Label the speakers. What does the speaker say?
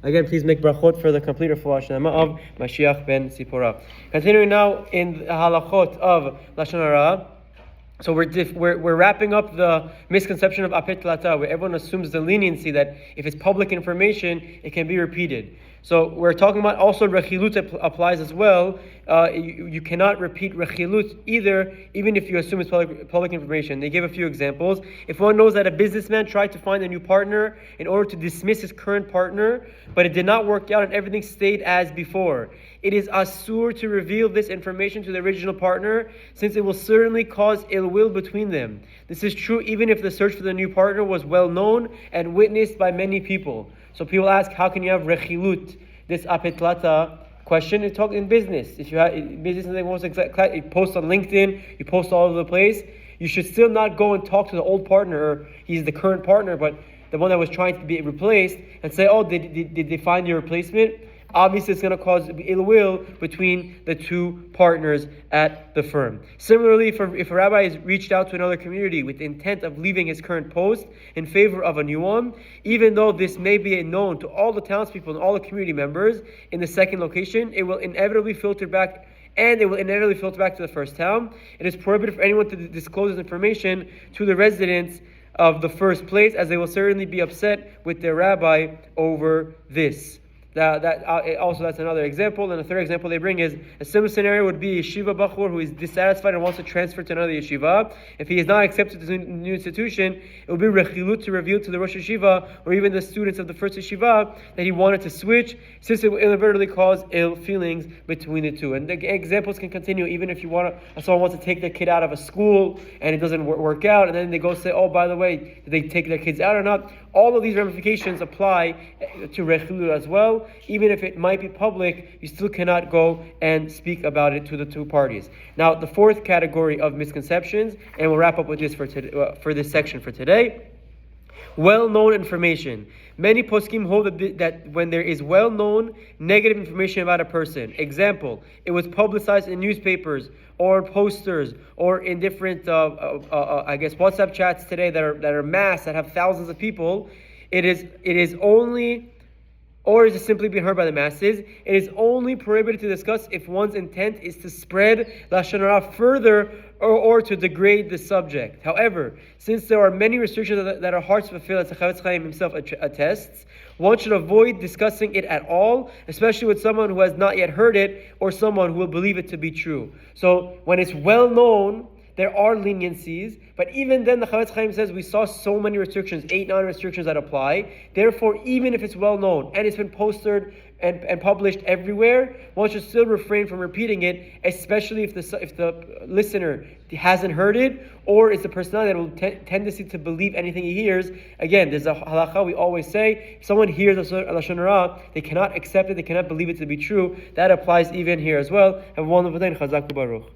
Speaker 1: Again, please make brachot for the complete refuah shlema of Mashiach ben Sipora. Continuing now in the halachot of Lashon Hara. So we're wrapping up the misconception of Ape Tlata, where everyone assumes the leniency that if it's public information, it can be repeated. So we're talking about also Rechilut applies as well. You cannot repeat Rechilut either, even if you assume it's public information. They give a few examples. If one knows that a businessman tried to find a new partner in order to dismiss his current partner, but it did not work out and everything stayed as before, it is asur to reveal this information to the original partner, since it will certainly cause ill will between them. This is true even if the search for the new partner was well known and witnessed by many people. So people ask, how can you have rechilut, this Ape Tlata question? You talk in business. If you have business, you post on LinkedIn, you post all over the place, you should still not go and talk to the old partner, or he's the current partner, but the one that was trying to be replaced, and say, oh, did they find your replacement? Obviously, it's going to cause ill will between the two partners at the firm. Similarly, if a rabbi has reached out to another community with the intent of leaving his current post in favor of a new one, even though this may be known to all the townspeople and all the community members in the second location, it will inevitably filter back to the first town. It is prohibited for anyone to disclose this information to the residents of the first place, as they will certainly be upset with their rabbi over this. That's another example. And the third example they bring is a similar scenario would be a yeshiva bachur who is dissatisfied and wants to transfer to another yeshiva. If he is not accepted to the new institution, it will be rechilut to reveal to the rosh yeshiva or even the students of the first yeshiva that he wanted to switch, since it will inadvertently cause ill feelings between the two. And the examples can continue. Even if someone wants to take their kid out of a school and it doesn't work out, and then they go say, oh, by the way, did they take their kids out or not? All of these ramifications apply to rechilut as well. Even if it might be public, you still cannot go and speak about it to the two parties. Now, the fourth category of misconceptions, and we'll wrap up with this for this section for today. Well-known information. Many Poskim hold that when there is well-known negative information about a person, example, it was publicized in newspapers or posters or in different, WhatsApp chats today that are mass, that have thousands of people, it is only, or is it simply being heard by the masses, it is only prohibited to discuss if one's intent is to spread Lashon Hara further or to degrade the subject. However, since there are many restrictions that are hard to fulfill, as Chafetz Chaim himself attests, one should avoid discussing it at all, especially with someone who has not yet heard it or someone who will believe it to be true. So when it's well known, there are leniencies, but even then the Chafetz Chaim says we saw so many restrictions, 8-9 restrictions that apply. Therefore, even if it's well known and it's been posted and published everywhere, one should still refrain from repeating it, especially if the listener hasn't heard it, or it's a personality that will tendency to believe anything he hears. Again, there's a halacha we always say, if someone hears a Lashon Hara, they cannot accept it, they cannot believe it to be true. That applies even here as well. Have a wonderful day, Chazak Baruch.